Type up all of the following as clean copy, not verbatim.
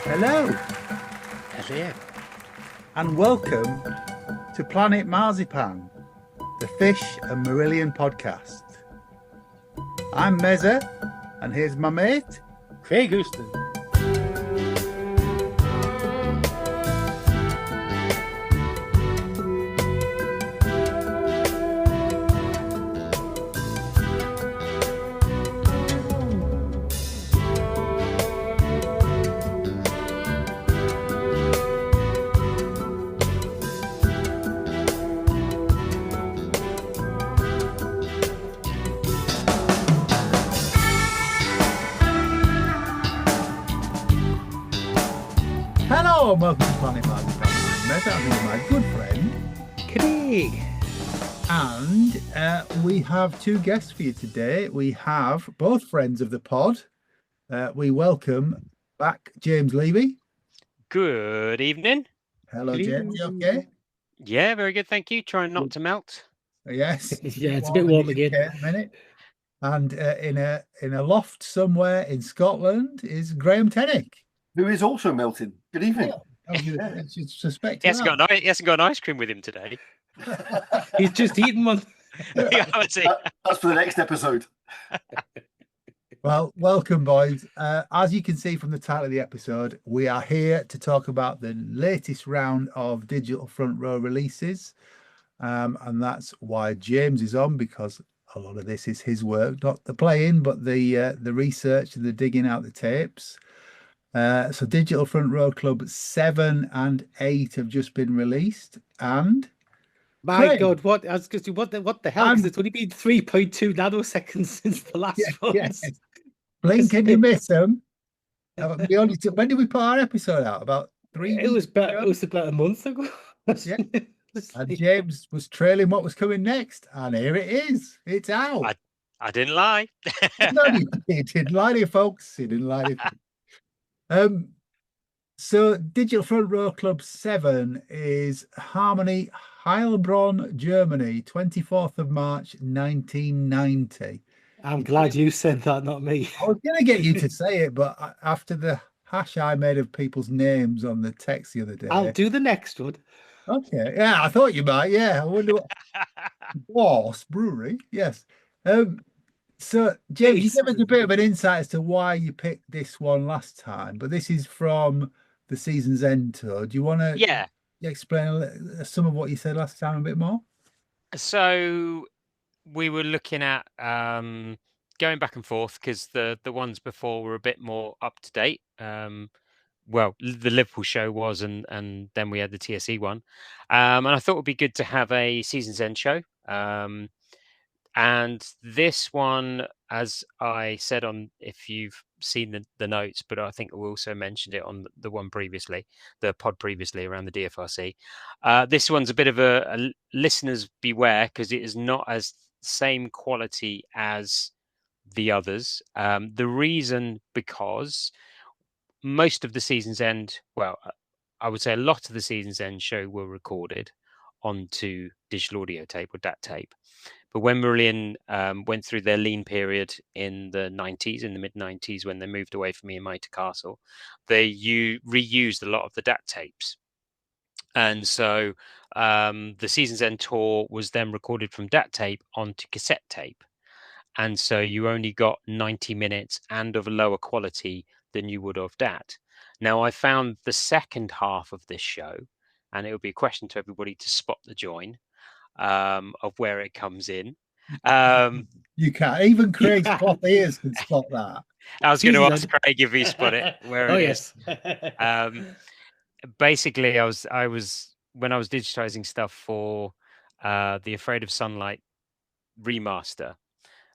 Hello, Hello. and welcome to Planet Marzipan, the Fish and Marillion podcast. I'm Mezza, and here's my mate. Craig Houston. Hello, and welcome to Planet Marzipan. I'm Mezza, I'm here with my good friend. Craig. And we have two guests for you today. We have both friends of the pod. We welcome back James Levey. Good evening. Hello, James. You okay? Yeah, very good. Thank you. Trying not to melt. Yes. Yeah, it's a bit warm in the again. UK at the minute. And in a loft somewhere in Scotland is Graham Tennick. Who is also melting. Good evening. I should suspect He hasn't got an ice cream with him today. He's just eaten one. Yeah, I see. That's for the next episode. Well, welcome, boys. As you can see from the title of the episode, we are here to talk about the latest round of digital front row releases. And that's why James is on, because a lot of this is his work, not the playing, but the research and the digging out the tapes. So Digital Front Row Club 7 and 8 have just been released. And My Craig. God, what? I was going to say, what the hell? Because it's only been 3.2 nanoseconds since the last one. Yes. Blink and you miss them. When did we put our episode out? About 3 It was weeks ago? about a month ago. Yeah. And James was trailing what was coming next, and here it is. It's out. I didn't lie. No, he didn't lie to you, folks. He didn't lie to you. So Digital Front Row Club 7 is Harmony, Heilbronn, Germany, 24th of March, 1990. I'm glad you said that, not me. I was going to get you to say it, but after the hash I made of people's names on the text the other day. I'll do the next one. Okay. Yeah, I thought you might. Yeah. I wonder what. Bass Brewery. Yes. So, James, you gave us a bit of an insight as to why you picked this one last time, but this is from the season's end tour. Do you want to explain some of what you said last time a bit more? So we were looking at going back and forth because the ones before were a bit more up to date. Well, the Liverpool show was, and then we had the TSE one, and I thought it would be good to have a season's end show. And this one, as I said on, if you've seen the notes, but I think we also mentioned it on the one previously, the pod previously around the DFRC. This one's a bit of a listeners beware, because it is not as same quality as the others. The reason, because most of the season's end, well, I would say a lot of the season's end show were recorded onto digital audio tape or DAT tape. But when Marillion went through their lean period in the 90s, in the mid 90s, when they moved away from EMI to Castle, they reused a lot of the DAT tapes. And so the season's end tour was then recorded from DAT tape onto cassette tape. And so you only got 90 minutes and of a lower quality than you would of DAT. Now, I found the second half of this show, and it would be a question to everybody to spot the join of where it comes in. You can't. Even Craig's cloth ears can spot that. I was going to ask Craig if he spot it where it yes. is. Basically, I was when I was digitizing stuff for the Afraid of Sunlight remaster.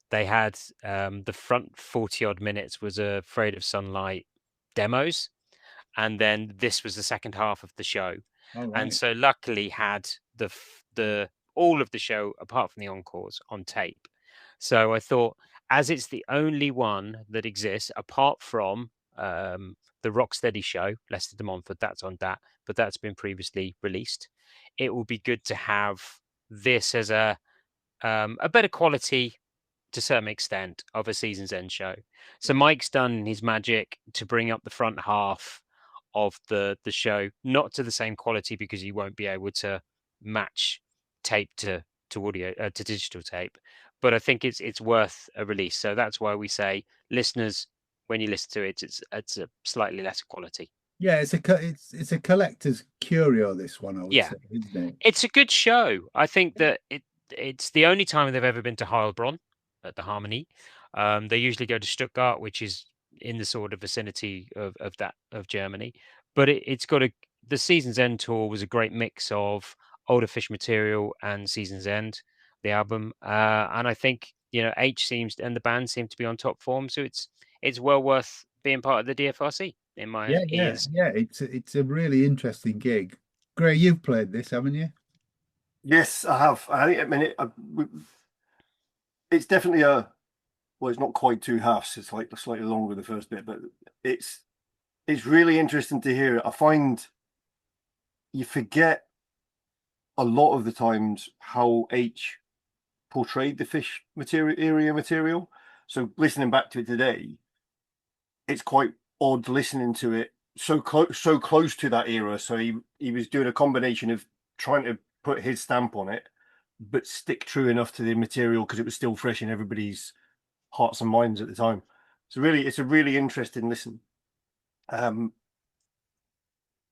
They had the front 40 odd minutes was Afraid of Sunlight demos, and then this was the second half of the show. All right. And so luckily had the all of the show apart from the encores on tape. So I thought, as it's the only one that exists apart from the Rocksteady show, Leicester de Montfort, that's on that, but that's been previously released. It will be good to have this as a better quality, to a certain extent, of a season's end show. So Mike's done his magic to bring up the front half of the show, not to the same quality because you won't be able to match tape to audio to digital tape, but I think it's worth a release. So that's why we say, listeners, when you listen to it, it's a slightly lesser quality. Yeah, it's a collector's curio, this one, I would Yeah. say, isn't it? It's a good show. I think that it's the only time they've ever been to Heilbronn at the Harmony. They usually go to Stuttgart, which is in the sort of vicinity of Germany. But it's got the Season's End tour was a great mix of older Fish material and Season's End, the album. And I think, you know, and the band seem to be on top form, so it's well worth being part of the DFRC in my ears. Yeah. It's a really interesting gig. Grae, you've played this, haven't you? Yes, I have. I mean, it's definitely it's not quite 2 halves. It's like slightly longer the first bit, but it's really interesting to hear it. I find you forget a lot of the times how H portrayed the Fish material. So listening back to it today, it's quite odd listening to it so close to that era. So he was doing a combination of trying to put his stamp on it, but stick true enough to the material because it was still fresh in everybody's hearts and minds at the time. It's a really interesting listen.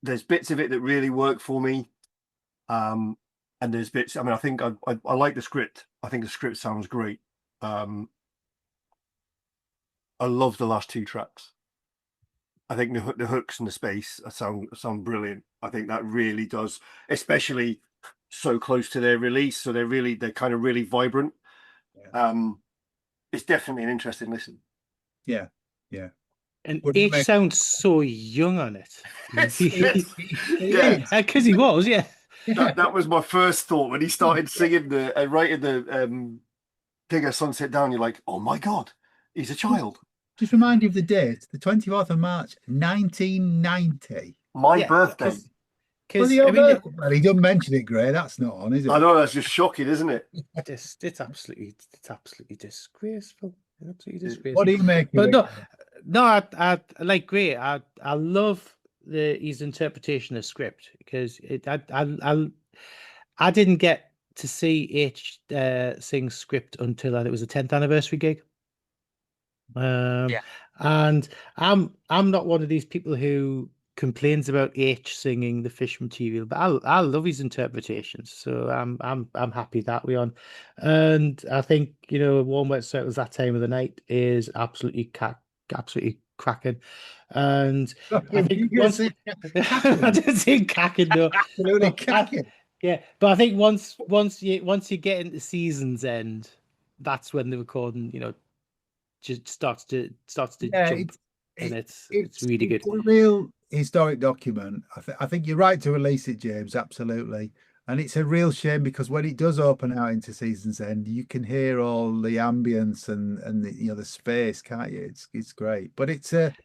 There's bits of it that really work for me, and there's bits. I mean, I think I like the script. I think the script sounds great. I love the last 2 tracks. I think the hooks and the space sound brilliant. I think that really does, especially so close to their release. So they're kind of really vibrant. Yeah. It's definitely an interesting listen. Yeah. And H sounds so young on it. Yeah, because he was, yeah. That was my first thought when he started singing writing the Thing of Sunset Down. You're like, oh my God, he's a child. Just remind you of the date, the 24th of March, 1990. My birthday. Well, he doesn't mention it, Grae. That's not on, is it? I know, that's just shocking, isn't it? It's absolutely disgraceful. Absolutely disgraceful. What do you make of it? No, I like Grae. I love his interpretation of script because I didn't get to see H sing script until it was a 10th anniversary gig. And I'm not one of these people who complains about H singing the Fish material, but I love his interpretations, so I'm happy that way on. And I think, you know, Warm Wet Circles, That Time of the Night is absolutely cracking. And I think once I didn't say cacking, no. Absolutely cacking. Yeah, but I think once you get into Season's End, that's when the recording, you know, just starts to jump, and it's really good. It's a real historic document. I think you're right to release it, James. Absolutely, and it's a real shame because when it does open out into Season's End, you can hear all the ambience and the, you know, the space, can't you? It's great, but it's a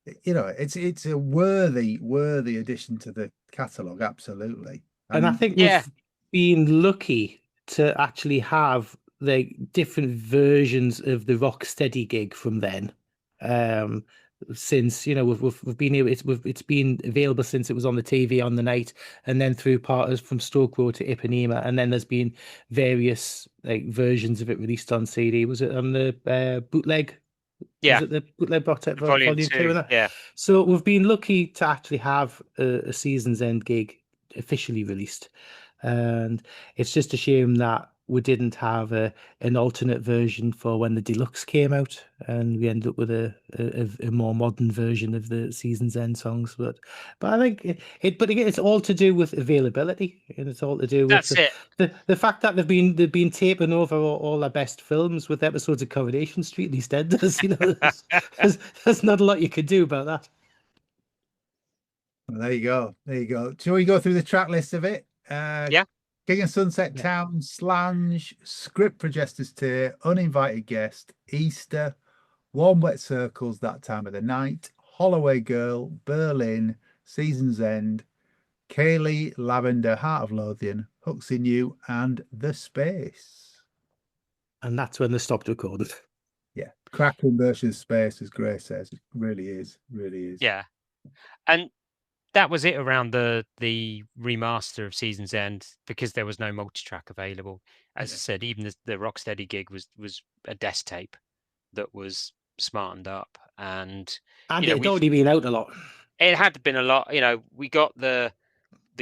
it's a worthy addition to the catalogue. Absolutely, and I think we've been lucky to actually have the different versions of the Rocksteady gig from then. Since, you know, we've been able, it's been available since it was on the TV on the night, and then through partners from Stoke Road to Ipanema, and then there's been various like versions of it released on CD. Was it on the bootleg? Yeah, was it the bootleg volume 2? Yeah. So we've been lucky to actually have a Season's End gig officially released, and it's just a shame that we didn't have an alternate version for when the deluxe came out, and we ended up with a more modern version of the Season's End songs. But I think but again, it's all to do with availability, and it's all to do with the fact that they've been taping over all their best films with episodes of Coronation Street and EastEnders. You know, there's not a lot you could do about that. Well, there you go. Shall we go through the track list of it? Yeah. King of Sunset Town, Slange, Script for Jester's Tear, Uninvited Guest, Easter, Warm Wet Circles, That Time of the Night, Holloway Girl, Berlin, Season's End, Kaylee, Lavender, Heart of Lothian, Hooks in You, and The Space. And that's when they stopped recording. Yeah, cracking version of Space, as Grae says. It really is. Yeah. And that was it around the remaster of Season's End, because there was no multi-track available. As I said, even the Rocksteady gig was a desk tape that was smartened up, and And you know, it had already been out a lot. it had been a lot. You know, we got the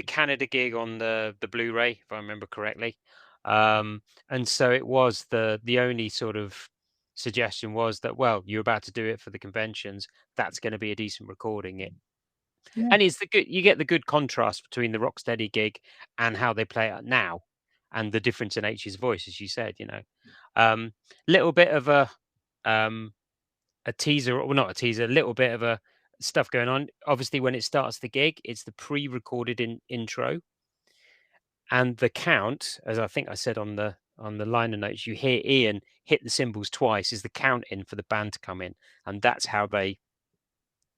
Canada gig on the Blu-ray, if I remember correctly, and so it was the only sort of suggestion was that, well, you're about to do it for the conventions, that's going to be a decent recording. Yeah. And it's you get the good contrast between the Rocksteady gig and how they play it now, and the difference in H's voice, as you said. You know, little bit of a teaser, or not a teaser, a little bit of a stuff going on. Obviously, when it starts the gig, it's the pre-recorded intro, and the count, as I think I said on the liner notes, you hear Ian hit the cymbals twice, is the count in for the band to come in, and that's how they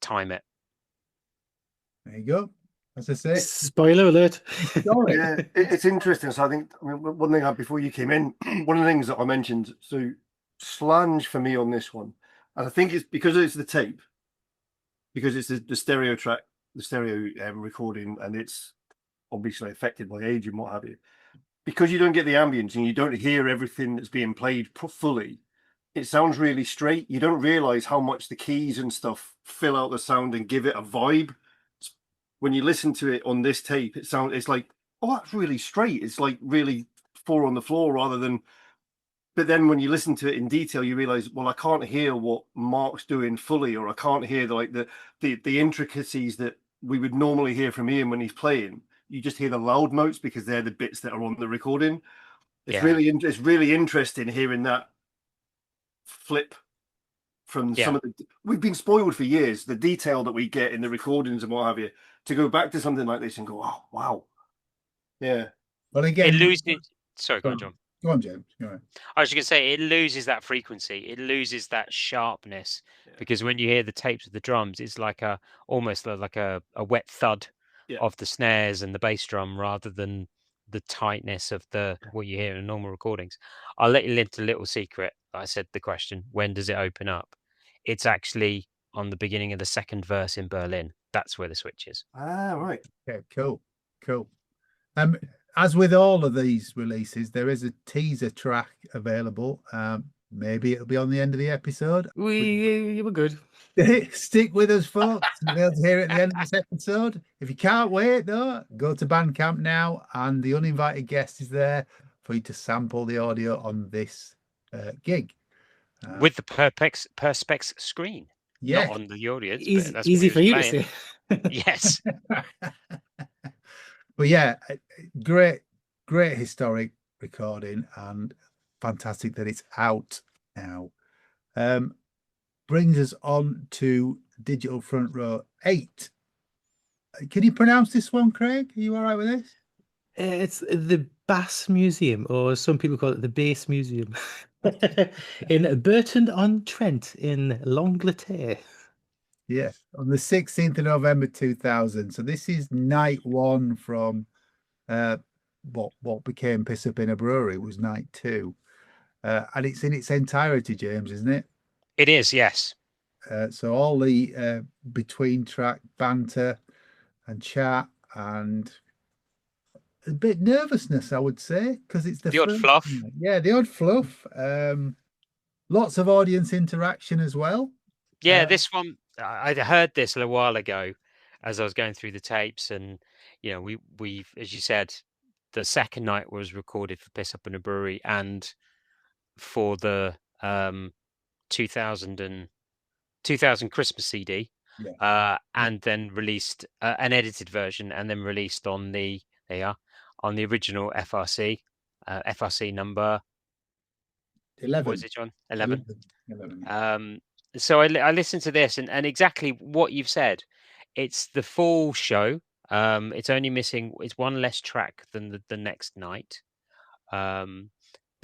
time it. There you go. As I say, Spoiler alert. Yeah, it's interesting. So I think, I mean, one thing before you came in, one of the things that I mentioned, so Slange for me on this one, and I think it's because it's the tape, because it's the stereo track, the stereo recording, and it's obviously affected by age and what have you. Because you don't get the ambience and you don't hear everything that's being played fully, it sounds really straight. You don't realize how much the keys and stuff fill out the sound and give it a vibe. When you listen to it on this tape, it's like, oh, that's really straight. It's like really four on the floor rather than. But then when you listen to it in detail, you realize, well, I can't hear what Mark's doing fully, or I can't hear the intricacies that we would normally hear from Ian when he's playing. You just hear the loud notes because they're the bits that are on the recording. It's really interesting hearing that flip from some of the. We've been spoiled for years, the detail that we get in the recordings and what have you. To go back to something like this and go, oh wow, yeah. Well, again, It loses. Sorry, go on, John. Go on, James. Go on. I was just going to say, it loses that frequency. It loses that sharpness, because when you hear the tapes of the drums, it's like almost like a wet thud of the snares and the bass drum, rather than the tightness of what you hear in normal recordings. I'll let you into a little secret. I said the question, when does it open up? It's actually on the beginning of the second verse in Berlin. That's where the switch is. Ah, right. Okay, cool. As with all of these releases, there is a teaser track available. Maybe it'll be on the end of the episode. You were good. Stick with us, folks. You'll be able to hear it at the end of this episode. If you can't wait, though, go to Bandcamp now, and the uninvited guest is there for you to sample the audio on this gig. With the Perspex screen. Yeah. Not on the audience. Easy for you to see. Yes. But yeah, great historic recording, and fantastic that it's out now. Brings us on to Digital Front Row 8. Can you pronounce this one, Craig? Are you all right with this? It's the Bass Museum, or some people call it the Bass Museum, in Burton-on-Trent in L'Angleterre. Yeah, on the 16th of November 2000. So this is night one from what became Piss Up in a Brewery. It was night two. And it's in its entirety, James, isn't it? It is, yes. So all the between track banter and chat and a bit nervousness, I would say, because it's the odd fluff. Yeah, the odd fluff. Lots of audience interaction as well. Yeah, this one, I heard this a little while ago as I was going through the tapes, and you know, we as you said, the second night was recorded for Piss Up in a Brewery and for the 2000 Christmas CD, and then released an edited version, and then released on the original FRC, FRC number 11. What is it, John? 11. So I listened to this, and exactly what you've said. It's the full show. It's only missing. It's one less track than the next night. But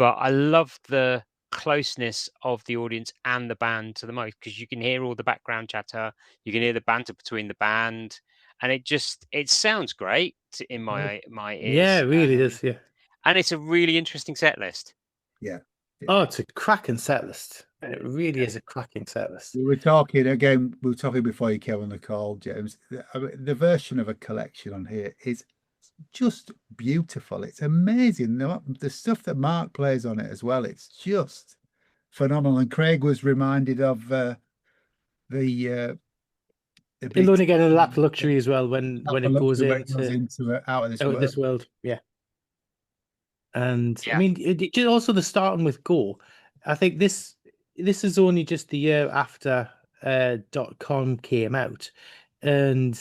I love the closeness of the audience and the band to the most, because you can hear all the background chatter. You can hear the banter between the band, and it sounds great in my ears. Yeah, it really is. Yeah, and it's a really interesting set list. Yeah. Oh, it's a cracking set list. And it really is a cracking set list. We were talking again. We were talking before you came on the call, James. The version of a collection on here is just beautiful. It's amazing. The stuff that Mark plays on it as well. It's just phenomenal. And Craig was reminded of the Alone Again in Lap Luxury as well when it goes into Out of This World. Yeah. And Yeah. I mean, also the starting with Go. I think this is only just the year after .com came out, and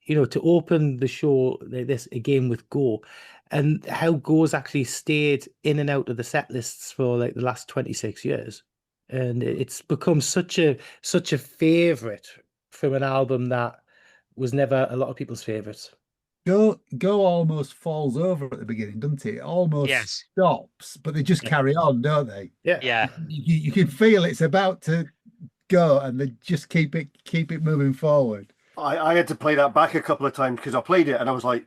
to open the show like this again with Go, and how Go's actually stayed in and out of the set lists for like the last 26 years, and it's become such a favorite from an album that was never a lot of people's favorites. Go almost falls over at the beginning, doesn't it? It almost stops, but they just carry on, don't they? Yeah. You can feel it's about to go, and they just keep it moving forward. I had to play that back a couple of times because I played it and I was like,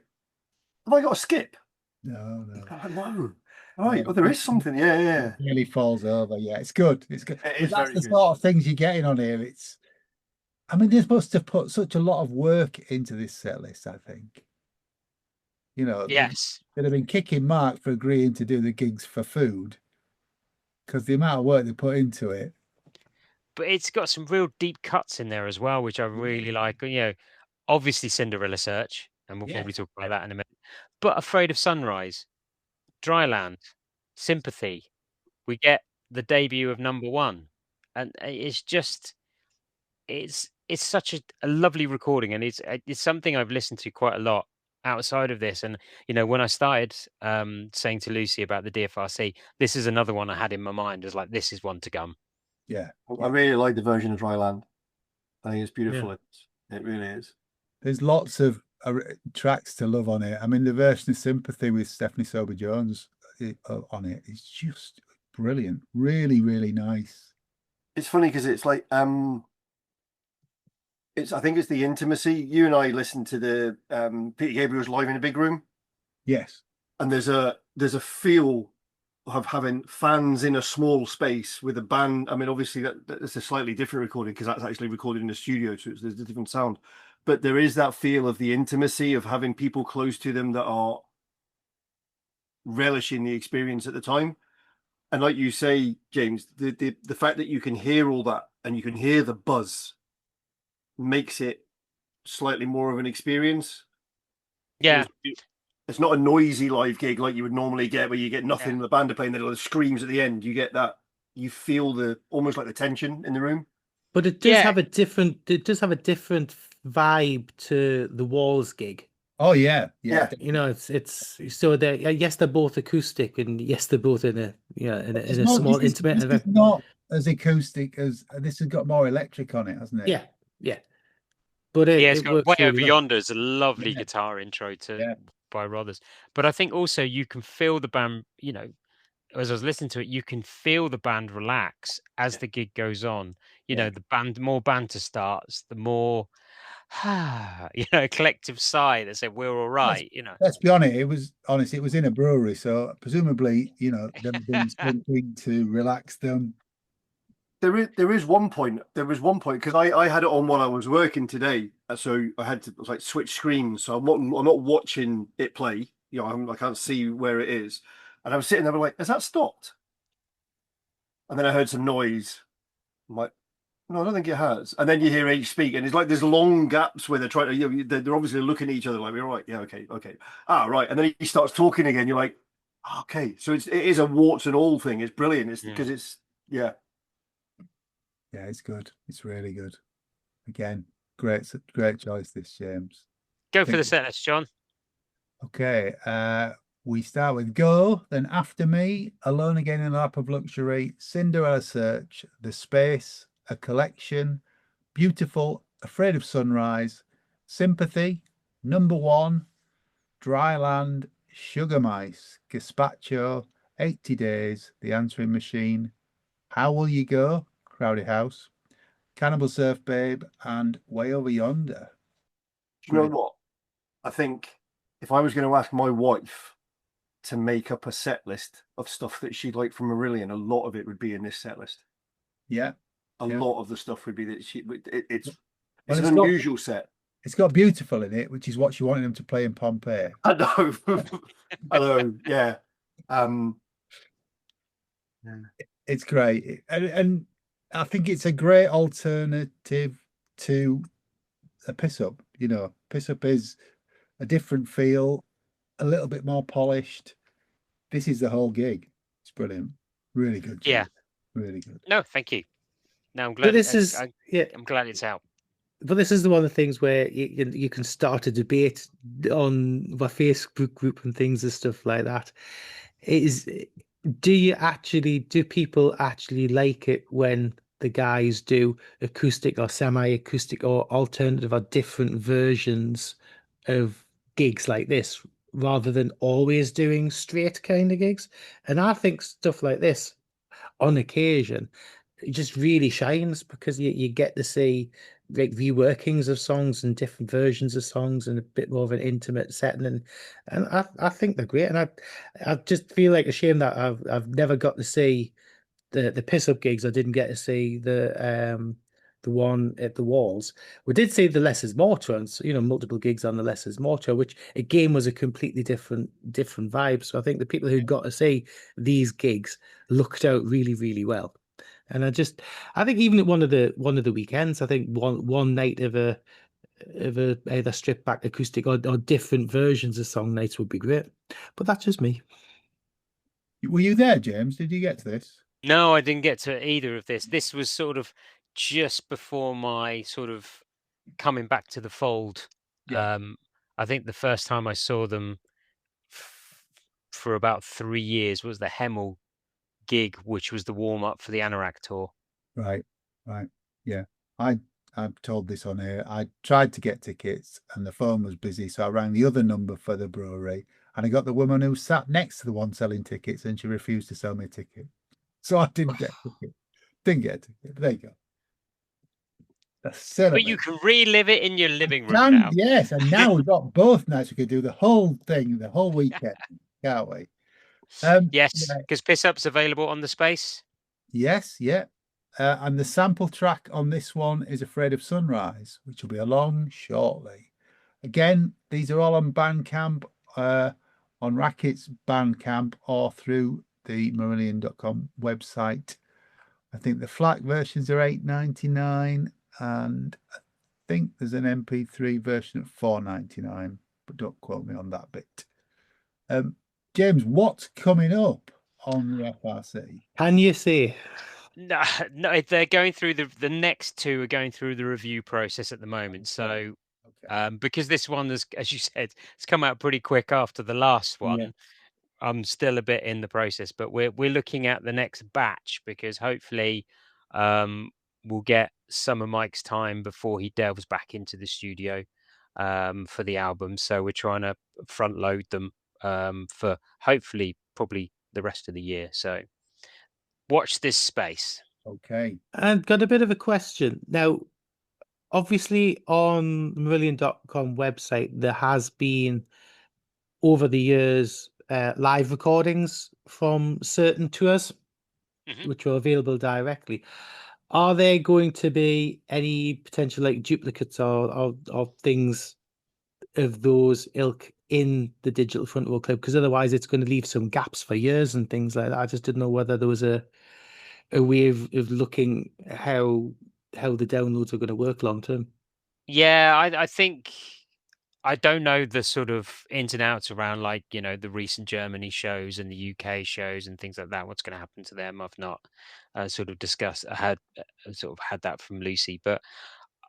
have I got to skip? No. No. Right. Oh, there is something. Yeah. It really falls over. Yeah, it's good. It's good. That's the sort of things you're getting on here. I mean, they're supposed to put such a lot of work into this set list, I think. Yes. They'd have been kicking Mark for agreeing to do the gigs for food because the amount of work they put into it. But it's got some real deep cuts in there as well, which I really like. Obviously Cinderella Search, and we'll probably talk about that in a minute. But Afraid of Sunrise, Dryland, Sympathy. We get the debut of Number One, and it's such a lovely recording, and it's something I've listened to quite a lot outside of this. And when I started saying to Lucy about the DFRC, this is another one I had in my mind as like, this is one to come. Yeah, I really like the version of Dryland. I think it's beautiful. It really is. There's lots of tracks to love on it. I mean, the version of Sympathy with Stephanie Sober-Jones on it is just brilliant. Really, really nice. It's funny because it's like I think it's the intimacy. You and I listened to the Peter Gabriel's Live in a Big Room. Yes. And there's a feel of having fans in a small space with a band. I mean, obviously that's a slightly different recording because that's actually recorded in the studio, so there's a different sound. But there is that feel of the intimacy of having people close to them that are relishing the experience at the time. And like you say, James, the fact that you can hear all that and you can hear the buzz makes it slightly more of an experience. Yeah. It's not a noisy live gig like you would normally get, where you get nothing. The band are playing, the little screams at the end. You get that. You feel almost like the tension in the room. But it does have a different. It does have a different vibe to the Walls gig. Oh yeah. It's so they yes, they're both acoustic, and yes, they're both in a small intimate. It's not as acoustic as this has got more electric on it, hasn't it? Yeah. But it's got Way really Over well. Yonder is a lovely guitar intro by Rothers. But I think also you can feel the band, as I was listening to it, you can feel the band relax as the gig goes on. The more banter starts, the more a collective sigh that said we're all right. Let's be honest, it was in a brewery, so presumably, them doing something to relax them. There is one point because I had it on while I was working today, so I had to switch screens, so I'm not watching it play. I can't see where it is, and I was sitting there like, has that stopped? And then I heard some noise. I'm like, no, I don't think it has. And then you hear H speak, and it's like there's long gaps where they're trying to, they're obviously looking at each other like, we're all right, yeah, okay. Right, and then he starts talking again. You're like, okay, so it is a warts and all thing. It's brilliant. It's because it's Yeah, it's good. It's really good. Again, great choice this, James. Go for the set list, John. Okay, we start with Go, then After Me, Alone Again in a Lap of Luxury, Cinderella Search, The Space, A Collection, Beautiful, Afraid of Sunrise, Sympathy, Number One, Dryland, Sugar Mice, Gazpacho, 80 Days, The Answering Machine, How Will You Go, Crowded House, Cannibal Surf Babe, and Way Over Yonder. You know what? I think if I was going to ask my wife to make up a set list of stuff that she'd like from Marillion, a lot of it would be in this set list. Yeah. A Yeah. lot of the stuff would be that it's Well, an it's got- unusual set. It's got Beautiful in it, which is what you wanted them to play in Pompeii. I know. I know. Yeah. It's great, and I think it's a great alternative to a piss up. You know, piss up is a different feel, a little bit more polished. This is the whole gig. It's brilliant, really good. Yeah. James. Really good. No, thank you. No, I'm glad. But this is I'm glad it's out. But this is one of the things where you can start a debate on the Facebook group and things and stuff like that. Do people actually like it when the guys do acoustic or semi-acoustic or alternative or different versions of gigs like this rather than always doing straight kind of gigs? And I think stuff like this on occasion it just really shines because you get to see like reworkings of songs and different versions of songs and a bit more of an intimate setting, and I think they're great. And I just feel like a shame that I've never got to see the piss up gigs. I didn't get to see the one at the Walls. We did see the Less is More tour, and multiple gigs on the Less is More tour, which again was a completely different vibe. So I think the people who got to see these gigs looked out really, really well. And I think even at one of the weekends, I think one night of a either stripped back acoustic or different versions of song nights would be great. But that's just me. Were you there, James? Did you get to this? No, I didn't get to either of this. This was sort of just before my sort of coming back to the fold. Yeah. I think the first time I saw them for about 3 years was the Hemel gig, which was the warm up for the Anorak tour. Right. Yeah. I've told this on here. I tried to get tickets and the phone was busy, so I rang the other number for the brewery and I got the woman who sat next to the one selling tickets and she refused to sell me a ticket. So I didn't get a ticket. Didn't get a ticket. But there you go. But you can relive it in your living room now. Yes, and now we've got both nights. We could do the whole thing, the whole weekend, can't we? Yes, because Piss Up's available on the Space. Yes, yeah. And the sample track on this one is Afraid of Sunrise, which will be along shortly. Again, these are all on Bandcamp, on Racket's Bandcamp, or through the Marillion.com website. I think the FLAC versions are $8.99, and I think there's an MP3 version at $4.99, but don't quote me on that bit. James, what's coming up on the FRC? Can you see? No, they're going through the next two are going through the review process at the moment. So, because this one is, as you said, it's come out pretty quick after the last one. Yeah. I'm still a bit in the process, but we're looking at the next batch because hopefully, we'll get Summer Mike's time before he delves back into the studio, for the album. So we're trying to front load them, for hopefully probably the rest of the year. So. Watch this space. Okay. I've got a bit of a question. Now, obviously on the Marillion.com website, there has been over the years live recordings from certain tours, which are available directly. Are there going to be any potential like duplicates or things of those ilk in the Digital Front Row Club? Because otherwise it's going to leave some gaps for years and things like that. I just didn't know whether there was a way of looking how the downloads are going to work long term. Yeah, I think I don't know the sort of ins and outs around like, the recent Germany shows and the UK shows and things like that. What's going to happen to them? I've not sort of discussed, had that from Lucy, but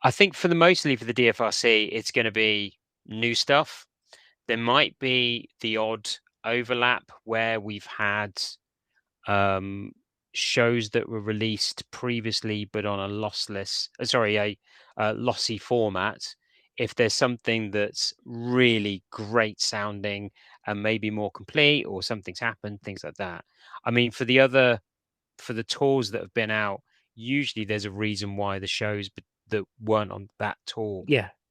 I think mostly for the DFRC, it's going to be new stuff. There might be the odd overlap where we've had shows that were released previously but on a lossy format. If there's something that's really great sounding and maybe more complete, or something's happened, things like that. I mean, for the tours that have been out, usually there's a reason why the shows that weren't on that tour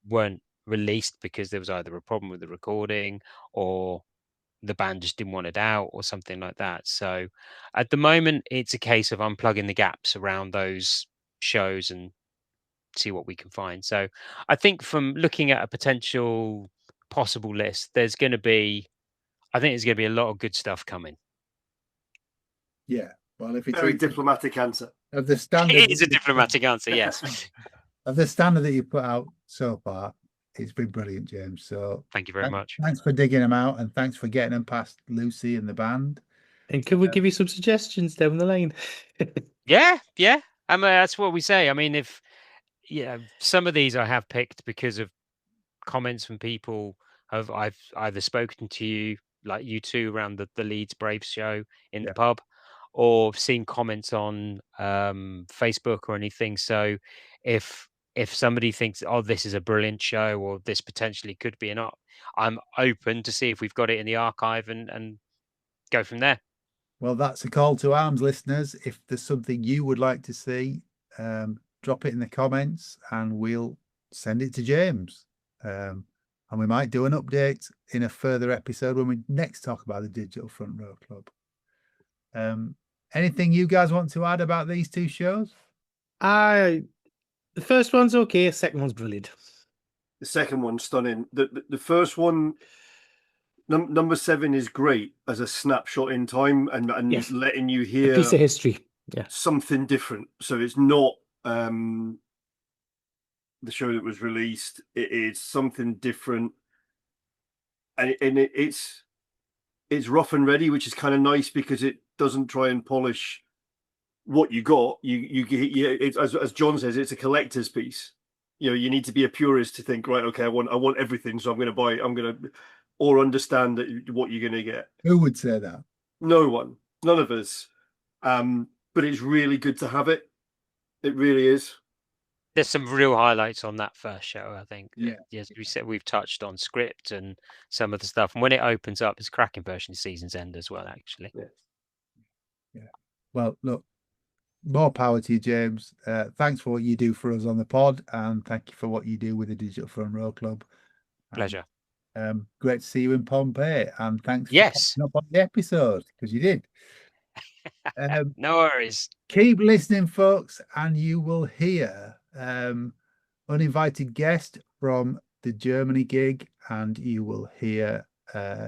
weren't released, because there was either a problem with the recording or the band just didn't want it out or something like that. So at the moment, it's a case of unplugging the gaps around those shows and see what we can find. So I think from looking at a potential possible list, I think there's going to be a lot of good stuff coming. Yeah. Well, if it's Very diplomatic answer. of the standard, It is a diplomatic answer, yes. of the standard that you put out so far, it's been brilliant, James. So Thank you very much. Thanks for digging them out, and thanks for getting them past Lucy and the band. And can we give you some suggestions down the line? Yeah. I mean, that's what we say. I mean, if some of these I have picked because of comments from people I've either spoken to you, like you two, around the Leeds Braves show in the pub, or seen comments on Facebook or anything. So if somebody thinks, oh, this is a brilliant show, or this potentially could be an art, I'm open to see if we've got it in the archive and go from there. Well, that's a call to arms, listeners. If there's something you would like to see, drop it in the comments and we'll send it to James. And we might do an update in a further episode when we next talk about the Digital Front Row Club. Anything you guys want to add about these two shows? The first one's okay, the second one's brilliant. The second one's stunning. The first one, number 7, is great as a snapshot in time and Yes. letting you A hear piece of history. Yeah. something different. So it's not the show that was released. It is something different, and it's rough and ready, which is kind of nice because it doesn't try and polish what you got. It's, as John says, it's a collector's piece. You know, you need to be a purist to think, right, okay, I want everything, so I'm going to or understand that what you're going to get. Who would say that? No one, none of us. But it's really good to have it. It really is. There's some real highlights on that first show, I think. Yeah. Yes, we said we've touched on script and some of the stuff. And when it opens up, it's a cracking version of Season's End as well, actually. Yeah. Well, look, more power to you, James. Thanks for what you do for us on the pod, and thank you for what you do with the Digital Front Row Club. Pleasure. Great to see you in Pompeii, and thanks for Yes. popping up on the episode, because you did. No worries. Keep listening, folks, and you will hear uninvited guest from the Germany gig, and you will hear,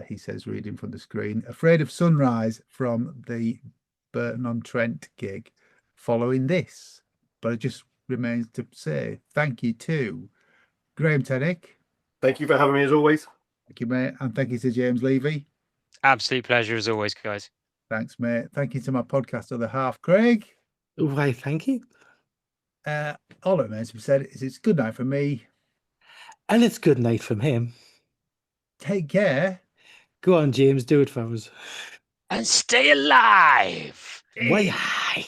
he says, reading from the screen, Afraid of Sunrise from the Burton-on-Trent gig following this. But it just remains to say thank you to Graham Tenick. Thank you for having me as always. Thank you, mate. And thank you to James Levey. Absolute pleasure as always, guys. Thanks, mate. Thank you to my podcast other half, Craig. Why, thank you. All that remains to be said is it's good night from me. And it's good night from him. Take care. Go on, James, do it for us. And stay alive. Why, hi.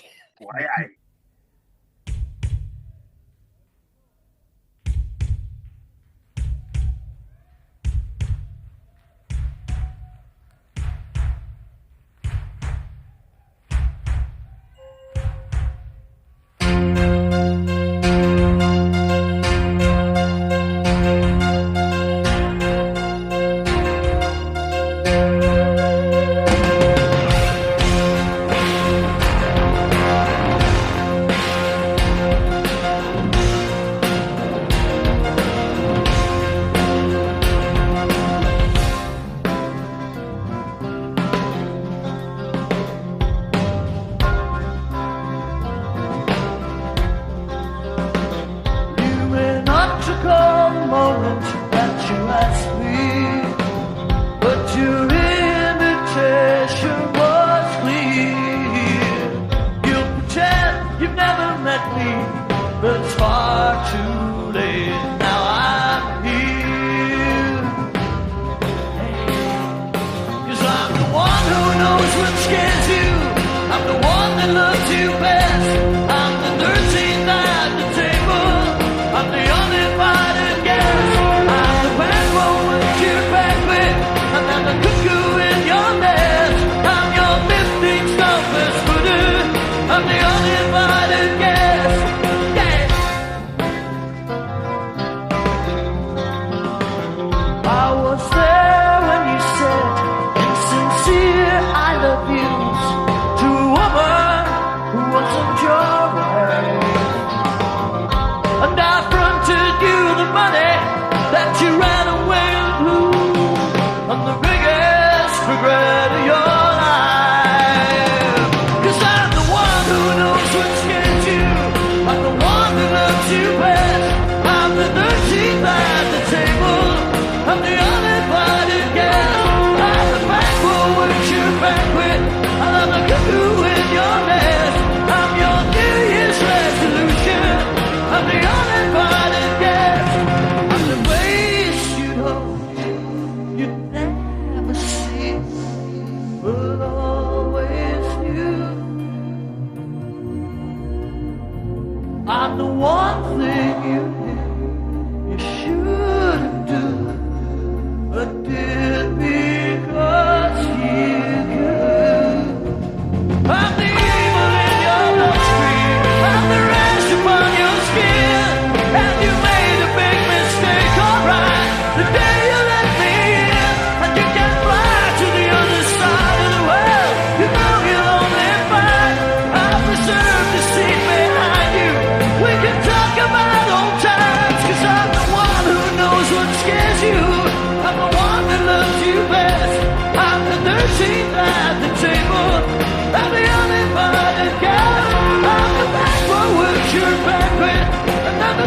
I'm the only fighting gas.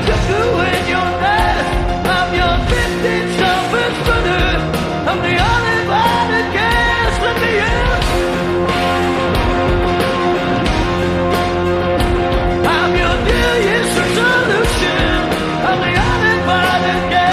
cuckoo in your nest. I'm your 15 selfish brother. I'm the only one that cares. Let me in. I'm your New Year's resolution. I'm the only one that cares.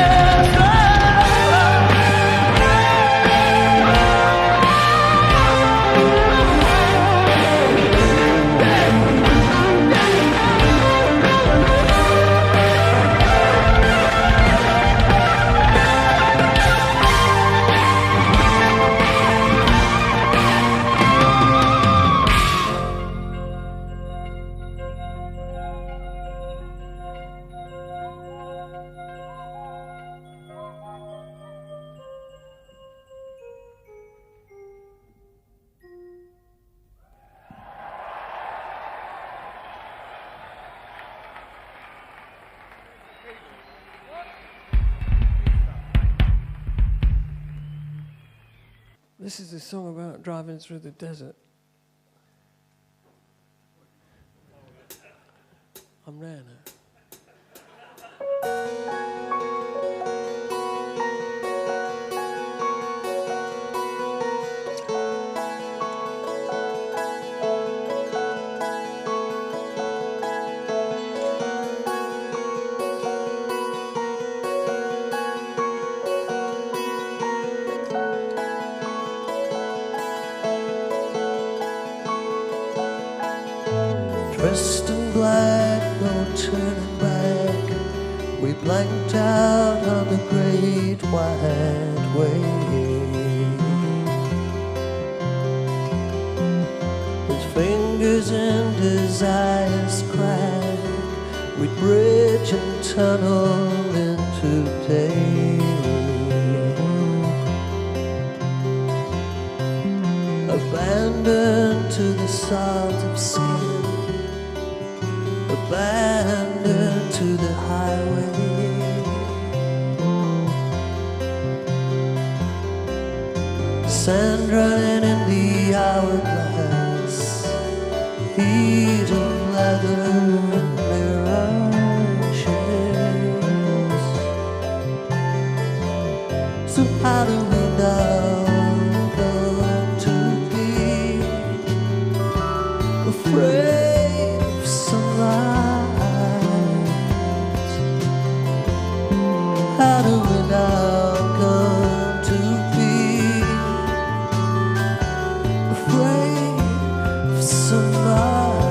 This is a song about driving through the desert. I'm there now. Dressed in black, no turning back. We blanked out on the great white way. With fingers and desires crack, we'd bridge and tunnel into day. Abandoned to the salt of sin, abandoned to the highway. Sand running in the hourglass, heat of leather and mirages. So how do we now come to be afraid of sunlight? How do we now come to be afraid of sunlight?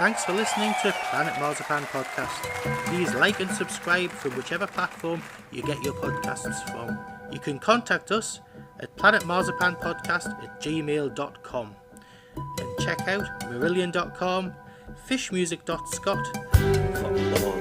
Thanks for listening to Planet Marzipan Podcast. Please like and subscribe from whichever platform you get your podcasts from. You can contact us at planetmarzipanpodcast@gmail.com and check out marillion.com, fishmusic.scot for more.